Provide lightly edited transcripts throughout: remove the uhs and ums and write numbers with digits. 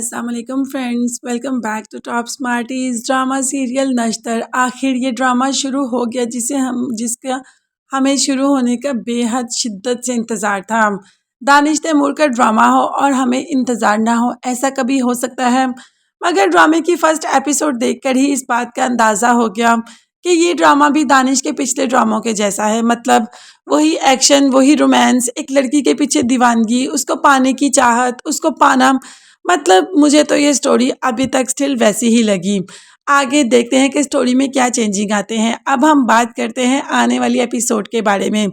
अस्सलामुअलैकुम friends, welcome back to Top Smarties. Drama serial Nashtar, आखिर ये ड्रामा शुरू हो गया जिसका हमें शुरू होने का बेहद शिद्दत से इंतज़ार था। दानिश तैमूर का ड्रामा हो और हमें इंतज़ार ना हो, ऐसा कभी हो सकता है? मगर ड्रामे की फर्स्ट एपिसोड देखकर ही इस बात का अंदाज़ा हो गया कि ये ड्रामा भी दानिश के पिछले ड्रामों के जैसा है। मतलब वही एक्शन, वही रोमांस, एक लड़की के पीछे दीवानगी, उसको पाने की चाहत, उसको पाना। मतलब मुझे तो ये स्टोरी अभी तक स्टिल वैसी ही लगी। आगे देखते हैं कि स्टोरी में क्या चेंजिंग आते हैं। अब हम बात करते हैं आने वाली एपिसोड के बारे में।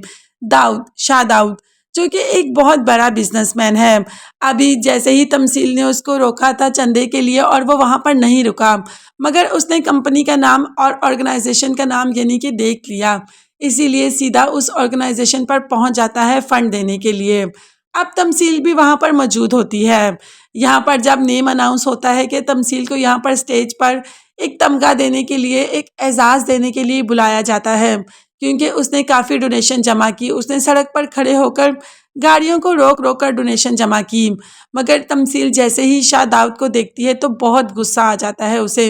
शाह दाऊद, जो कि एक बहुत बड़ा बिजनेसमैन है। अभी जैसे ही तमसील ने उसको रोका था चंदे के लिए और वो वहाँ पर नहीं रुका, मगर उसने कंपनी का नाम और ऑर्गेनाइजेशन का नाम यानी कि देख लिया, इसीलिए सीधा उस ऑर्गेनाइजेशन पर पहुँच जाता है फंड देने के लिए। अब तमसील भी वहाँ पर मौजूद होती है। यहाँ पर जब नेम अनाउंस होता है कि तमसील को यहाँ पर स्टेज पर एक तमगा देने के लिए, एक एजाज़ देने के लिए बुलाया जाता है, क्योंकि उसने काफ़ी डोनेशन जमा की। उसने सड़क पर खड़े होकर गाड़ियों को रोक रोक कर डोनेशन जमा की। मगर तमसील जैसे ही शाह दाऊद को देखती है तो बहुत गुस्सा आ जाता है उसे,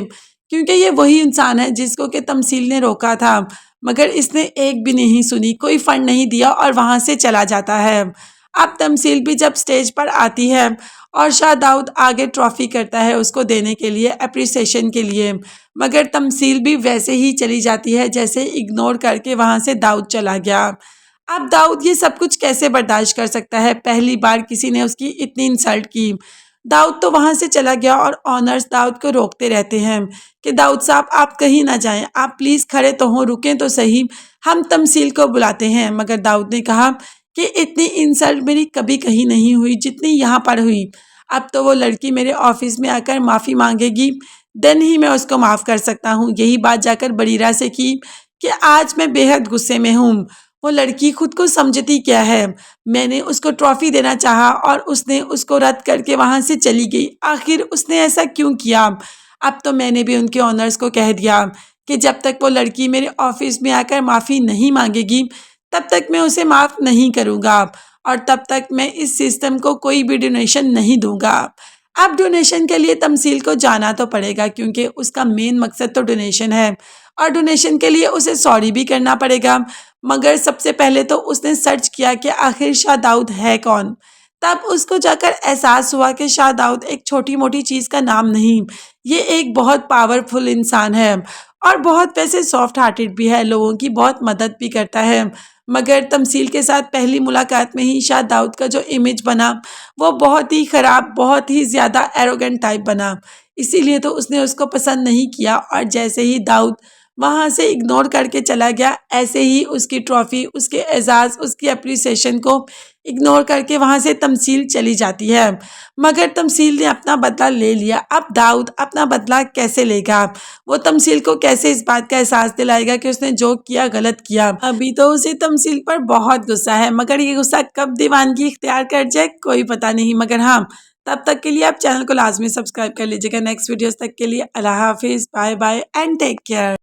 क्योंकि ये वही इंसान है जिसको कि तमसील ने रोका था, मगर इसने एक भी नहीं सुनी, कोई फंड नहीं दिया और वहाँ से चला जाता है। अब तमसील भी जब स्टेज पर आती है और शाह दाऊद आगे ट्रॉफी करता है उसको देने के लिए, अप्रिसिएशन के लिए, मगर तमसील भी वैसे ही चली जाती है जैसे इग्नोर करके वहाँ से दाऊद चला गया। अब दाऊद ये सब कुछ कैसे बर्दाश्त कर सकता है? पहली बार किसी ने उसकी इतनी इंसल्ट की। दाऊद तो वहाँ से चला गया और ऑनर्स दाऊद को रोकते रहते हैं कि दाऊद साहब आप कहीं ना जाएं, आप प्लीज़ खड़े तो हों, रुकें तो सही, हम तमसील को बुलाते हैं। मगर दाऊद ने कहा कि इतनी इंसल्ट मेरी कभी कहीं नहीं हुई जितनी यहाँ पर हुई। अब तो वो लड़की मेरे ऑफिस में आकर माफ़ी मांगेगी, देन ही मैं उसको माफ़ कर सकता हूँ। यही बात जाकर बरीरा से की कि आज मैं बेहद गुस्से में हूँ। वो लड़की खुद को समझती क्या है? मैंने उसको ट्रॉफ़ी देना चाहा और उसने उसको रद्द करके वहाँ से चली गई। आखिर उसने ऐसा क्यों किया? अब तो मैंने भी उनके ऑनर्स को कह दिया कि जब तक वो लड़की मेरे ऑफिस में आकर माफ़ी नहीं मांगेगी तब तक मैं उसे माफ़ नहीं करूँगा और तब तक मैं इस सिस्टम को कोई भी डोनेशन नहीं दूंगा। अब डोनेशन के लिए तमसील को जाना तो पड़ेगा, क्योंकि उसका मेन मकसद तो डोनेशन है और डोनेशन के लिए उसे सॉरी भी करना पड़ेगा। मगर सबसे पहले तो उसने सर्च किया कि आखिर शाह दाऊद है कौन। तब उसको जाकर एहसास हुआ कि शाह दाऊद एक छोटी मोटी चीज़ का नाम नहीं, ये एक बहुत पावरफुल इंसान है और बहुत वैसे सॉफ्ट हार्टेड भी है, लोगों की बहुत मदद भी करता है। मगर तमसील के साथ पहली मुलाकात में ही शाह दाऊद का जो इमेज बना वो बहुत ही ख़राब, बहुत ही ज़्यादा एरोगेंट टाइप बना, इसीलिए तो उसने उसको पसंद नहीं किया और जैसे ही दाऊद वहाँ से इग्नोर करके चला गया, ऐसे ही उसकी ट्रॉफ़ी, उसके एजाज़, उसकी अप्रिसिएशन को इग्नोर करके वहाँ से तमसील चली जाती है। मगर तमसील ने अपना बदला ले लिया। अब दाऊद अपना बदला कैसे लेगा? वो तमसील को कैसे इस बात का एहसास दिलाएगा कि उसने जो किया गलत किया? अभी तो उसे तमसील पर बहुत गुस्सा है, मगर ये गुस्सा कब दीवानगी इख्तियार कर जाए कोई पता नहीं। मगर हाँ, तब तक के लिए आप चैनल को लाजमी सब्सक्राइब कर लीजिएगा। नेक्स्ट वीडियोस तक के लिए अल्लाह हाफिज़, bye bye and take care.